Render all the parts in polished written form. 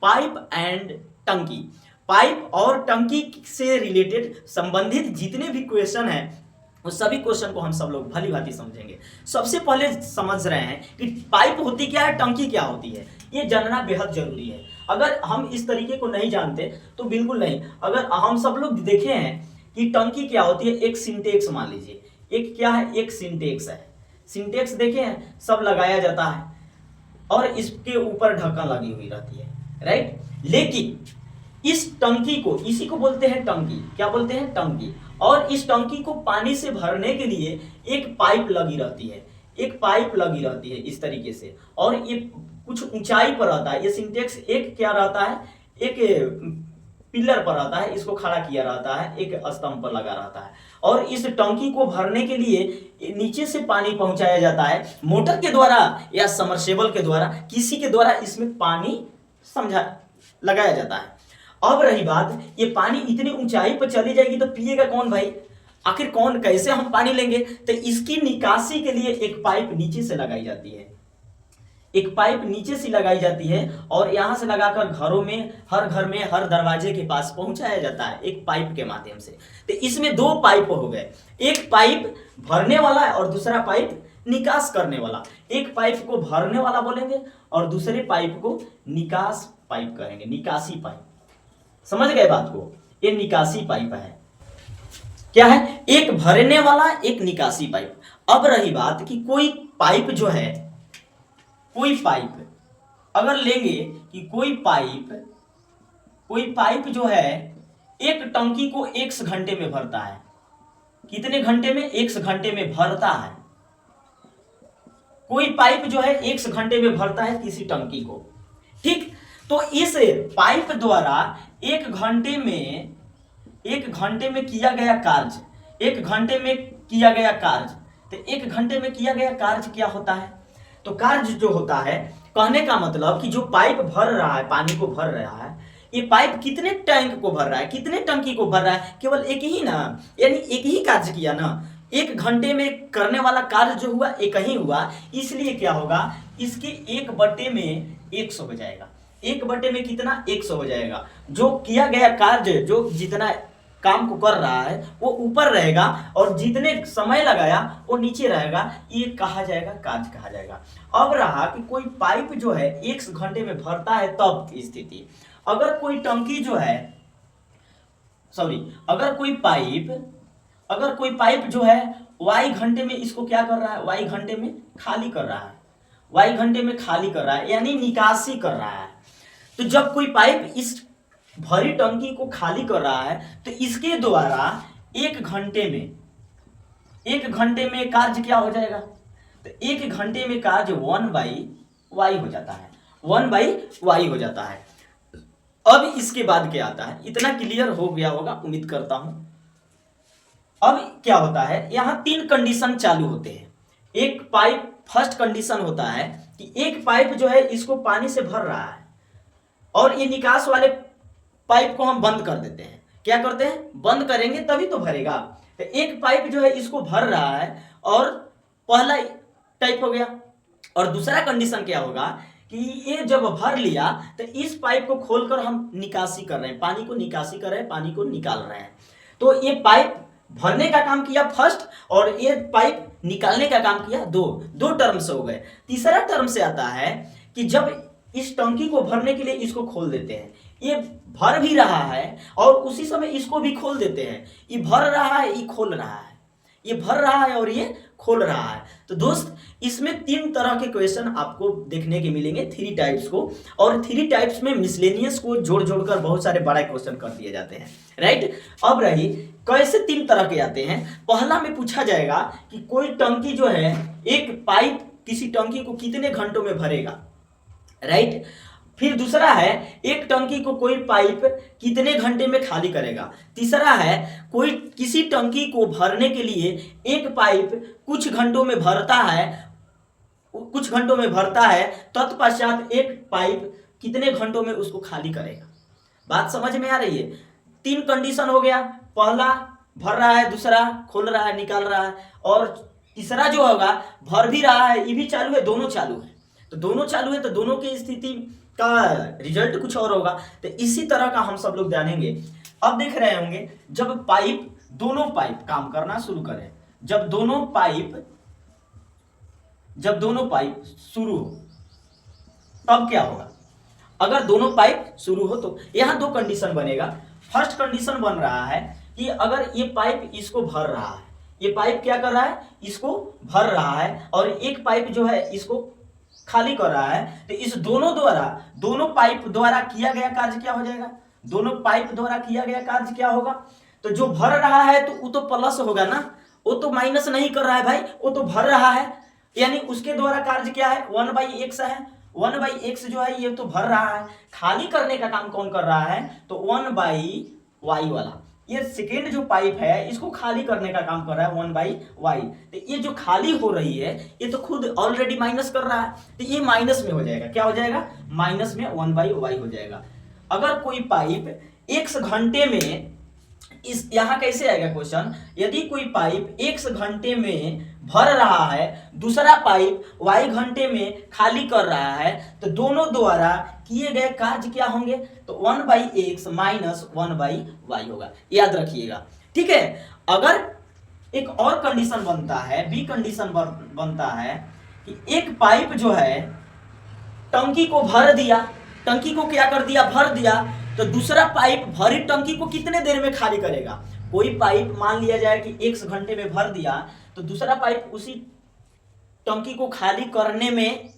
Pipe and टंकी। Pipe और टंकी से रिलेटेड संबंधित जितने भी क्वेश्चन हैं वो सभी क्वेश्चन को हम सब लोग भली भांति समझेंगे। सबसे पहले समझ रहे हैं कि पाइप होती क्या है, टंकी क्या होती है, ये जानना बेहद जरूरी है। अगर हम इस तरीके को नहीं जानते तो बिल्कुल नहीं। अगर हम सब लोग देखे हैं कि टंकी क्या होती है, एक सिंटेक्स मान लीजिए, एक क्या है, एक सिंटेक्स है। सिंटेक्स देखे हैं, सब लगाया जाता है और इसके ऊपर ढक्कन लगी हुई रहती है, राइट। लेकिन इस टंकी को, इसी को बोलते हैं टंकी। क्या बोलते हैं, टंकी। और इस टंकी को पानी से भरने के लिए एक पाइप लगी रहती है, एक पाइप लगी रहती है इस तरीके से, और ये कुछ ऊंचाई पर रहता है। ये सिंटेक्स एक क्या रहता है, एक पिलर पर रहता है, इसको खड़ा किया रहता है, एक स्तंभ पर लगा रहता है। और इस टंकी को भरने के लिए नीचे से पानी पहुंचाया जाता है मोटर के द्वारा या सबमर्सिबल के द्वारा, किसी के द्वारा इसमें पानी लगाया जाता है। अब रही बात, ये पानी इतनी ऊंचाई पर चली जाएगी तो पिएगा कौन भाई, आखिर कौन, कैसे हम पानी लेंगे। तो इसकी निकासी के लिए एक पाइप नीचे से लगाई जाती है, एक पाइप नीचे से लगाई जाती है और यहां से लगाकर घरों में, हर घर में, हर दरवाजे के पास पहुंचाया जाता है एक पाइप के माध्यम से। तो इसमें दो पाइप हो गए, एक पाइप भरने वाला है और दूसरा पाइप निकास करने वाला। एक पाइप को भरने वाला बोलेंगे और दूसरे पाइप को निकास पाइप कहेंगे, निकासी पाइप। समझ गए बात को, ये निकासी पाइप है। क्या है, एक भरने वाला, एक निकासी पाइप। अब रही बात कि कोई पाइप जो है, कोई पाइप अगर लेंगे कि कोई पाइप जो है एक टंकी को 1 घंटे में भरता है। कितने घंटे में, 1 घंटे में भरता है। कोई पाइप जो है 1 घंटे में भरता है किसी टंकी को, ठीक। तो इस पाइप द्वारा 1 घंटे में किया गया कार्य, 1 घंटे में किया गया कार्य, तो 1 घंटे में किया गया कार्य क्या होता है, तो कार्य जो होता है, कहने का मतलब कि जो पाइप भर रहा है, पानी को भर रहा है, ये पाइप कितने टैंक को भर रहा है, कितने टंकी को भर रहा है, केवल एक ही ना, यानी एक ही कार्य किया ना। 1 घंटे में करने वाला कार्य जो हुआ एक ही हुआ, इसलिए क्या होगा, इसके 1/100 हो जाएगा। 1/में कितना, 100 हो जाएगा। जो किया गया कार्य, जो जितना काम को कर रहा है वो ऊपर रहेगा और जितने समय लगाया वो नीचे रहेगा, ये कहा जाएगा, कार्य कहा जाएगा। अब रहा कि कोई पाइप जो है 1 घंटे में भरता है तब की स्थिति। अगर कोई टंकी जो है, अगर कोई पाइप जो है y घंटे में इसको क्या कर रहा है, y घंटे में खाली कर रहा है, y घंटे में खाली कर रहा है, यानी निकासी कर रहा है। तो जब कोई पाइप इस भरी टंकी को खाली कर रहा है तो इसके द्वारा 1 घंटे में कार्य क्या हो जाएगा, तो 1 घंटे में कार्य 1/y हो जाता है, 1/y हो जाता है। अब इसके बाद क्या आता है, इतना क्लियर हो गया होगा उम्मीद करता हूं। अब क्या होता है, यहां 3 कंडीशन चालू होते हैं। एक पाइप, फर्स्ट कंडीशन होता है कि एक पाइप जो है इसको पानी से भर रहा है और ये निकास वाले पाइप को हम बंद कर देते हैं। क्या करते हैं, बंद करेंगे तभी तो भरेगा। तो एक पाइप जो है इसको भर रहा है और पहला टाइप हो गया। और दूसरा कंडीशन क्या होगा कि ये जब भर लिया तो इस पाइप को खोलकर हम निकासी कर रहे हैं, पानी को निकासी कर रहे हैं, पानी को निकाल रहे हैं। तो ये पाइप भरने का काम किया फर्स्ट और ये पाइप निकालने का काम किया, दो टर्म से हो गए। तीसरा टर्म से आता है कि जब इस टंकी को भरने के लिए इसको खोल देते हैं, ये भर भी रहा है और उसी समय इसको भी खोल देते हैं। ये भर रहा है, ये खोल रहा है, ये भर रहा है और ये खोल रहा है। तो दोस्त, इसमें 3 तरह के क्वेश्चन आपको देखने के मिलेंगे, 3 टाइप्स को। और 3 टाइप्स में मिसलेनियस को जोड़ जोड़कर बहुत सारे बड़ा क्वेश्चन कर दिए जाते हैं, राइट। अब रही कैसे 3 तरह के आते हैं। पहला में पूछा जाएगा कि कोई टंकी जो है, एक पाइप किसी टंकी को कितने घंटों में भरेगा, राइट। फिर दूसरा है एक टंकी को कोई पाइप कितने घंटे में खाली करेगा। तीसरा है कोई किसी टंकी को भरने के लिए एक पाइप कुछ घंटों में भरता है, तत्पश्चात एक पाइप कितने घंटों में उसको खाली करेगा। बात समझ में आ रही है। 3 कंडीशन हो गया, पहला भर रहा है, दूसरा खोल रहा है, निकाल रहा है, और तीसरा जो होगा भर भी रहा है, ये भी चालू है, दोनों चालू है। तो दोनों चालू है तो दोनों की स्थिति का रिजल्ट कुछ और होगा। तो इसी तरह का हम सब लोग जानेंगे। अब देख रहे होंगे जब दोनों पाइप काम करना शुरू करें, जब दोनों पाइप शुरू हो तब क्या होगा। अगर दोनों पाइप शुरू हो तो यहां दो कंडीशन बनेगा। फर्स्ट कंडीशन बन रहा है कि अगर ये पाइप इसको भर रहा है, ये पाइप क्या कर रहा है, इसको भर रहा है, और एक पाइप जो है इसको खाली कर रहा है, तो इस दोनों पाइप द्वारा किया गया कार्य क्या हो जाएगा, दोनों पाइप द्वारा किया गया कार्य क्या होगा। तो जो भर रहा है तो वो तो प्लस होगा ना, वो तो माइनस नहीं कर रहा है भाई, वो तो भर रहा है, यानी उसके द्वारा कार्य क्या है, 1/x है। 1/x जो है ये तो भर रहा है। खाली करने का काम कौन कर रहा है, तो 1/y वाला, ये सेकेंड जो पाइप है इसको खाली करने का काम कर रहा है 1/y। तो ये जो खाली हो रही है ये तो खुद ऑलरेडी माइनस कर रहा है, तो ये माइनस में हो जाएगा, क्या हो जाएगा, माइनस में 1/y हो जाएगा। अगर कोई पाइप x घंटे में, इस यहां कैसे आएगा क्वेश्चन, यदि कोई पाइप x घंटे में भर रहा है, दूसरा पाइप y घंटे में खाली कर रहा है, तो दोनों द्वारा किए गए कार्य क्या होंगे, तो 1/x माइनस 1/y होगा, याद रखिएगा। ठीक है। अगर एक और कंडीशन बनता है, बी कंडीशन बनता है कि एक पाइप जो है टंकी को भर दिया, टंकी को क्या कर दिया, भर दिया, तो दूसरा पाइप भरी टंकी को कितने देर में खाली करेगा। कोई पाइप मान लिया जाए कि x घंटे में भर दिया, तो दूसरा पाइप उसी टंकी को खाली करने में,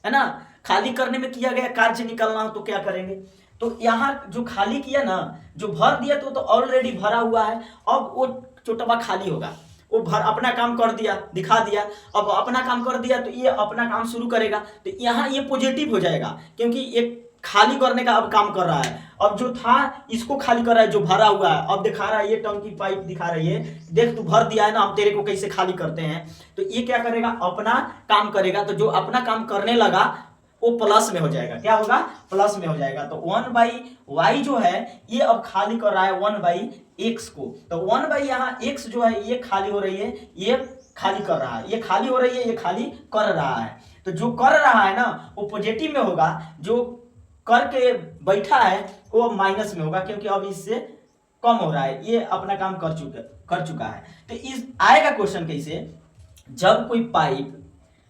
है ना, खाली करने में किया गया कार्य निकलना हो तो क्या करेंगे। तो यहाँ जो खाली किया ना, जो भर दिया तो ऑलरेडी भरा हुआ है, अब वो चोटवा खाली होगा, वो भर अपना काम कर दिया, दिखा दिया, अब अपना काम कर दिया तो ये अपना काम शुरू करेगा, तो यहाँ ये पॉजिटिव हो जाएगा क्योंकि ये खाली करने का अब काम कर रहा है। अब जो था इसको खाली कर रहा है, जो भरा हुआ है, अब दिखा रहा है, ये टंकी पाइप दिखा रही है, देख तू भर दिया है ना, हम तेरे को कैसे खाली करते हैं। तो ये क्या करेगा, अपना काम करेगा, तो जो अपना काम करने लगा वो प्लस में हो जाएगा, क्या होगा, प्लस में हो जाएगा। तो 1/y जो है ये अब खाली कर रहा है 1/x को, तो 1/ यहाँ x जो है ये खाली हो रही है, ये खाली कर रहा है, ये खाली हो रही है, ये खाली कर रहा है। तो जो कर रहा है ना वो पॉजिटिव में होगा, जो करके बैठा है वो माइनस में होगा क्योंकि अब इससे कम हो रहा है, ये अपना काम कर चुका है। तो इस आएगा क्वेश्चन कैसे,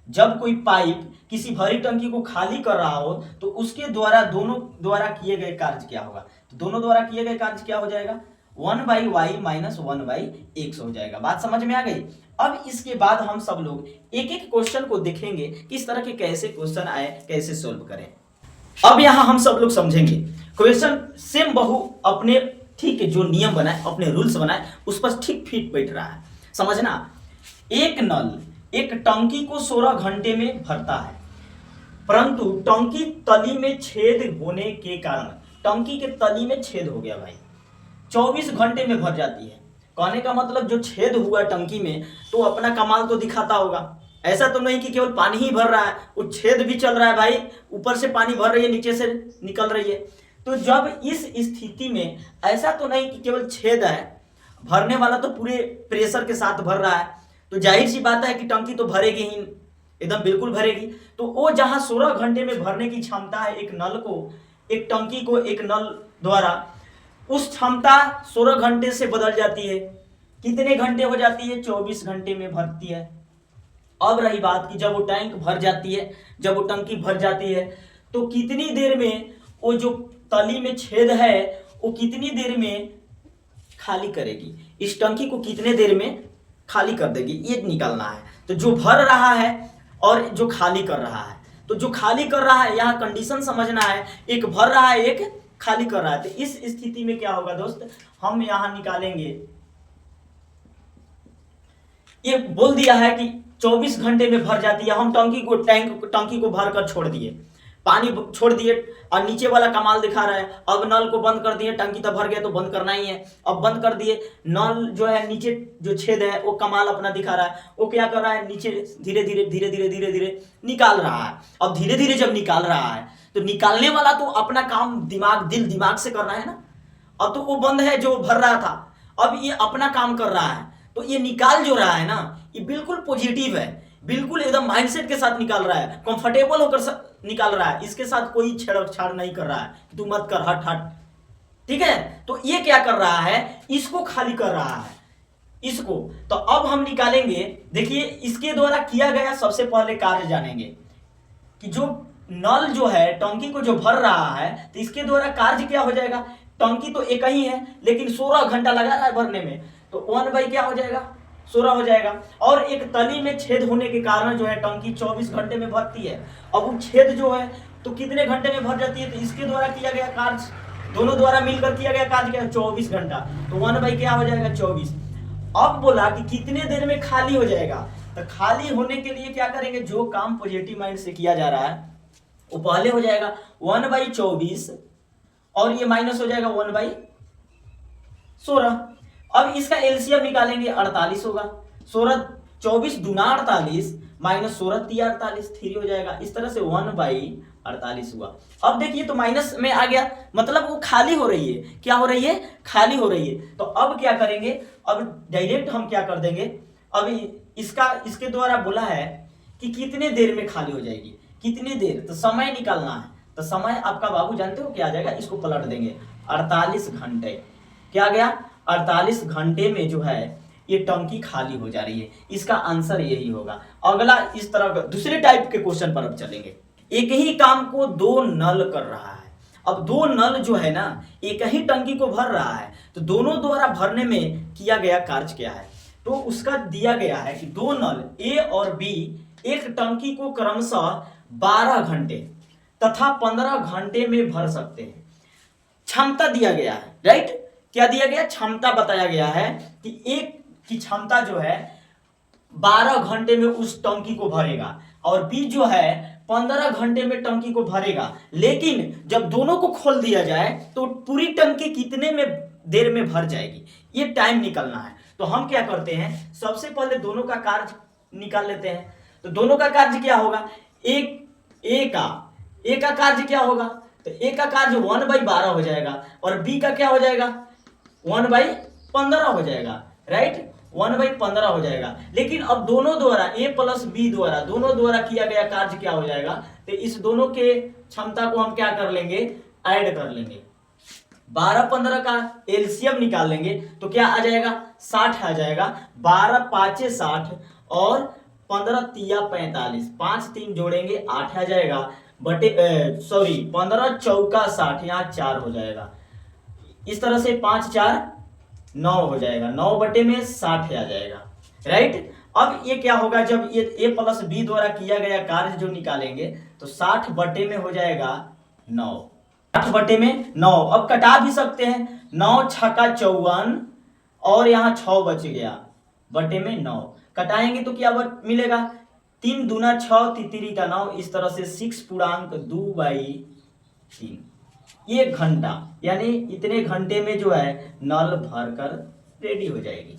जब कोई पाइप किसी भरी टंकी को खाली कर रहा हो तो उसके द्वारा दोनों द्वारा किए गए कार्य क्या होगा। तो दोनों द्वारा किए गए कार्य क्या हो जाएगा, 1/y माइनस 1/x हो जाएगा। बात समझ में आ गई। अब इसके बाद हम सब लोग एक एक क्वेश्चन को देखेंगे किस तरह के कैसे क्वेश्चन आए, कैसे सोल्व करें। अब यहां हम सब लोग समझेंगे क्वेश्चन सेम बहु अपने ठीक जो नियम बनाए, अपने रूल्स बनाए, उस पर ठीक फिट बैठ रहा है। समझना, एक नल एक टंकी को 16 घंटे में भरता है, परंतु टंकी तली में छेद होने के कारण टंकी के तली में छेद हो गया भाई, 24 घंटे में भर जाती है। कहने का मतलब जो छेद हुआ टंकी में तो अपना कमाल तो दिखाता होगा, ऐसा तो नहीं कि केवल पानी ही भर रहा है, वो छेद भी चल रहा है भाई, ऊपर से पानी भर रही है, नीचे से निकल रही है। तो जब इस स्थिति में ऐसा तो नहीं कि केवल छेद है, भरने वाला तो पूरे प्रेशर के साथ भर रहा है, तो जाहिर सी बात है कि टंकी तो भरेगी ही, एकदम बिल्कुल भरेगी। तो वो जहां 16 घंटे में भरने की क्षमता है एक नल को, एक टंकी को एक नल द्वारा, उस क्षमता 16 घंटे से बदल जाती है, कितने घंटे हो जाती है, 24 घंटे में भरती है। अब रही बात कि जब वो टैंक भर जाती है, जब वो टंकी भर जाती है तो कितनी देर में वो जो तली में छेद है वो कितनी देर में खाली करेगी, इस टंकी को कितने देर में खाली कर देगी, ये निकालना है। तो जो भर रहा है और जो खाली कर रहा है, तो जो खाली कर रहा है यहाँ कंडीशन समझना है, एक भर रहा है एक खाली कर रहा है। तो इस स्थिति में क्या होगा दोस्त, हम यहाँ निकालेंगे, ये बोल दिया है कि 24 घंटे में भर जाती है, हम टंकी को भर कर छोड़ दिए, पानी छोड़ दिए और नीचे वाला कमाल दिखा रहा है। अब नल को बंद कर दिए, टंकी तो भर गया तो बंद करना ही है, अब बंद कर दिए, नल जो है नीचे जो छेद है वो कमाल अपना दिखा रहा है, वो क्या कर रहा है, नीचे धीरे धीरे निकाल रहा है। अब धीरे धीरे जब निकाल रहा है तो निकालने वाला तो अपना काम दिमाग से कर रहा है ना, अब तो वो बंद है जो भर रहा था, अब ये अपना काम कर रहा है, तो ये निकाल जो रहा है ना ये बिल्कुल पॉजिटिव है, बिल्कुल एकदम माइंडसेट के साथ निकाल रहा है, कंफर्टेबल होकर निकाल रहा है, इसके साथ कोई छेड़छाड़ नहीं कर रहा है, तू मत कर, हट हट, ठीक है। तो ये क्या कर रहा है, इसको खाली कर रहा है, इसको। तो अब हम निकालेंगे, देखिए इसके द्वारा किया गया सबसे पहले कार्य जानेंगे कि जो नल जो है टंकी को जो भर रहा है, तो इसके द्वारा कार्य क्या हो जाएगा। टंकी तो एक ही है लेकिन 16 घंटा लगा रहा है भरने में, तो 1 क्या हो जाएगा, 16 हो जाएगा। और एक तली में छेद होने के कारण जो है टंकी 24 घंटे में भरती है। अब वो छेद जो है तो कितने घंटे में भर जाती है, तो इसके द्वारा किया गया कार्य, दोनों द्वारा मिलकर किया गया कार्य क्या है, 24 घंटा। तो 1 क्या हो जाएगा, 24। अब बोला कि कितने देर में खाली हो जाएगा, तो खाली होने के लिए क्या करेंगे, जो काम पॉजिटिव माइंड से किया जा रहा है वो पहले हो जाएगा 1/24 और ये माइनस हो जाएगा 1/16। अब इसका एलसीएम निकालेंगे, 48 होगा। 16 24 दूना 48 माइनस 16 3 48, 3 हो जाएगा। इस तरह से 1/48 हुआ। अब देखिए तो माइनस में आ गया, मतलब वो खाली हो रही है, क्या हो रही है, खाली हो रही है। तो अब क्या करेंगे, अब डायरेक्ट हम क्या कर देंगे, अब इसके द्वारा बोला है कि कितने देर में खाली हो जाएगी, कितनी देर, तो समय निकालना है। तो समय आपका बाबू जानते हो क्या आ जाएगा, इसको पलट देंगे, 48 घंटे। क्या आ गया, 48 घंटे में जो है ये टंकी खाली हो जा रही है। इसका आंसर यही होगा। अगला इस तरह का दूसरे टाइप के क्वेश्चन पर अब चलेंगे। एक ही काम को 2 नल कर रहा है। अब 2 नल जो है ना एक ही टंकी को भर रहा है, तो दोनों द्वारा भरने में किया गया कार्य क्या है, तो उसका दिया गया है कि 2 नल ए और बी एक टंकी को क्रमशः 12 घंटे तथा 15 घंटे में भर सकते हैं। क्षमता दिया गया है, राइट, क्या दिया गया, क्षमता बताया गया है कि एक की क्षमता जो है 12 घंटे में उस टंकी को भरेगा और बी जो है 15 घंटे में टंकी को भरेगा। लेकिन जब दोनों को खोल दिया जाए तो पूरी टंकी कितने में देर में भर जाएगी, ये टाइम निकलना है। तो हम क्या करते हैं, सबसे पहले दोनों का कार्य निकाल लेते हैं। तो दोनों का कार्य क्या होगा, ए का कार्य क्या होगा, तो ए का कार्य 1/12 हो जाएगा और बी का क्या हो जाएगा, 1/15 हो जाएगा, राइट, 1/15 हो जाएगा। लेकिन अब दोनों द्वारा ए प्लस बी द्वारा दोनों द्वारा किया गया कार्य क्या हो जाएगा, तो इस दोनों के क्षमता को हम क्या कर लेंगे, ऐड कर लेंगे। 12-15 का एलसीएम निकाल लेंगे तो क्या आ जाएगा, 60 आ जाएगा। 12 5 60 और 15 3 45, 5 3 जोड़ेंगे 8 आ जाएगा, बटे 15 चौका 60, यहाँ 4 हो जाएगा। इस तरह से 5 4 9 हो जाएगा, 9/60 आ जाएगा, राइट। अब ये क्या होगा, जब ये ए प्लस बी द्वारा किया गया कार्य जो निकालेंगे तो 60 बटे में हो जाएगा 9, 8/9। अब कटा भी सकते हैं, 9 छक्का 54 और यहाँ 6 बच गया, बटे में 9 कटाएंगे तो क्या मिलेगा, 3 दूना 6 तितरी का 9, इस तरह से 6.2/3। 1 घंटा, यानी इतने घंटे में जो है नल भरकर रेडी हो जाएगी।